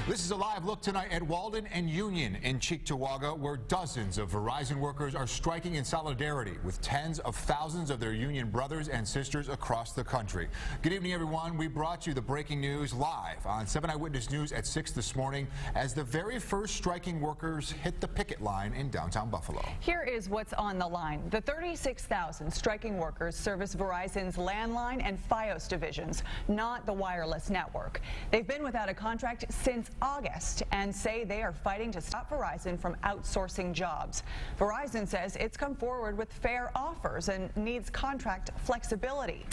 This is a live look tonight at Walden and Union in Cheektowaga, where dozens of Verizon workers are striking in solidarity with tens of thousands of their union brothers and sisters across the country. Good evening, everyone. We brought you the breaking news live on 7 Eyewitness News at 6 this morning as the very first striking workers hit the picket line in downtown Buffalo. Here is what's on the line. The 36,000 striking workers service Verizon's landline and Fios divisions, not the wireless network. They've been without a contract since August and say they are fighting to stop Verizon from outsourcing jobs. Verizon says it's come forward with fair offers and needs contract flexibility.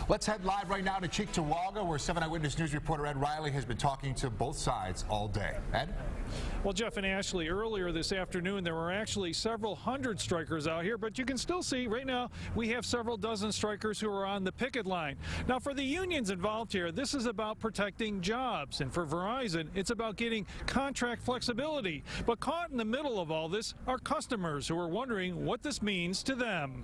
Let's head live right now to Cheektowaga, where 7 Eyewitness News reporter Ed Riley has been talking to both sides all day. Ed? Well, Jeff and Ashley, earlier this afternoon there were actually several hundred strikers out here, but you can still see right now we have several dozen strikers who are on the picket line. Now, for the unions involved here, this is about protecting jobs, and for Verizon, it's about getting contract flexibility. But caught in the middle of all this are customers who are wondering what this means to them.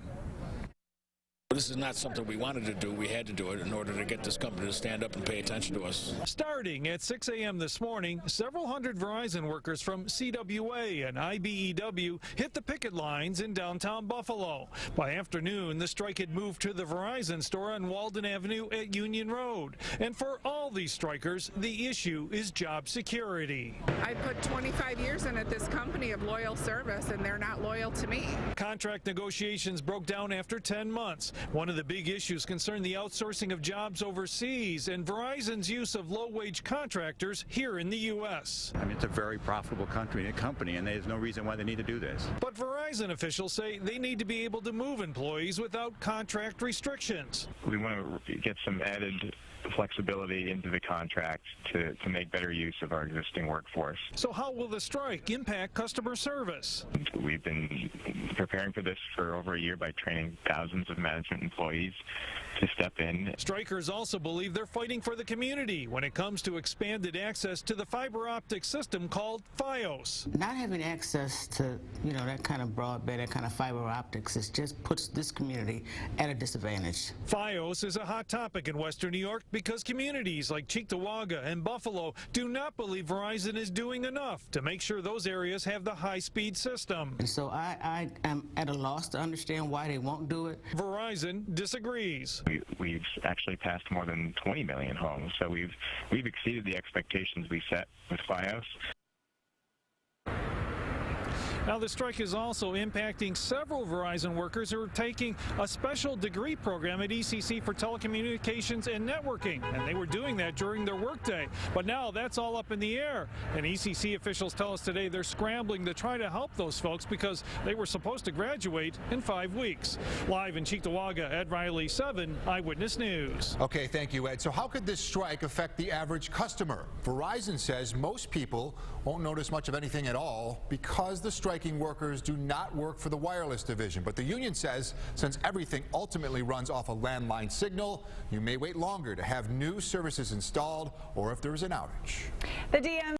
This is not something we wanted to do. We had to do it in order to get this company to stand up and pay attention to us. Starting at 6 a.m. this morning, several hundred Verizon workers from CWA and IBEW hit the picket lines in downtown Buffalo. By afternoon, the strike had moved to the Verizon store on Walden Avenue at Union Road. And for all these strikers, the issue is job security. I put 25 years in at this company of loyal service, and they're not loyal to me. Contract negotiations broke down after 10 months. One of the big issues concerned the outsourcing of jobs overseas and Verizon's use of low-wage contractors here in the U.S. I mean, it's a very profitable company, and there's no reason why they need to do this. But Verizon officials say they need to be able to move employees without contract restrictions. We want to get some added flexibility into the contract to make better use of our existing workforce. So how will the strike impact customer service? We've been preparing for this for over a year by training thousands of management employees to step in. Strikers also believe they're fighting for the community when it comes to expanded access to the fiber optic system called Fios. Not having access to, that kind of broadband, that kind of fiber optics, it just puts this community at a disadvantage. Fios is a hot topic in Western New York because communities like Cheektowaga and Buffalo do not believe Verizon is doing enough to make sure those areas have the high-speed system. And so I am at a loss to understand why they won't do it. Verizon disagrees. We've actually passed more than 20 million homes, so we've exceeded the expectations we set with Fios. Now, the strike is also impacting several Verizon workers who are taking a special degree program at ECC for telecommunications and networking, and they were doing that during their workday. But now that's all up in the air, and ECC officials tell us today they're scrambling to try to help those folks because they were supposed to graduate in 5 weeks. Live in Cheektowaga, Ed Riley, 7 Eyewitness News. Okay, thank you, Ed. So how could this strike affect the average customer? Verizon says most people won't notice much of anything at all because the striking workers do not work for the wireless division. But the union says since everything ultimately runs off a landline signal, you may wait longer to have new services installed or if there is an outage. The DM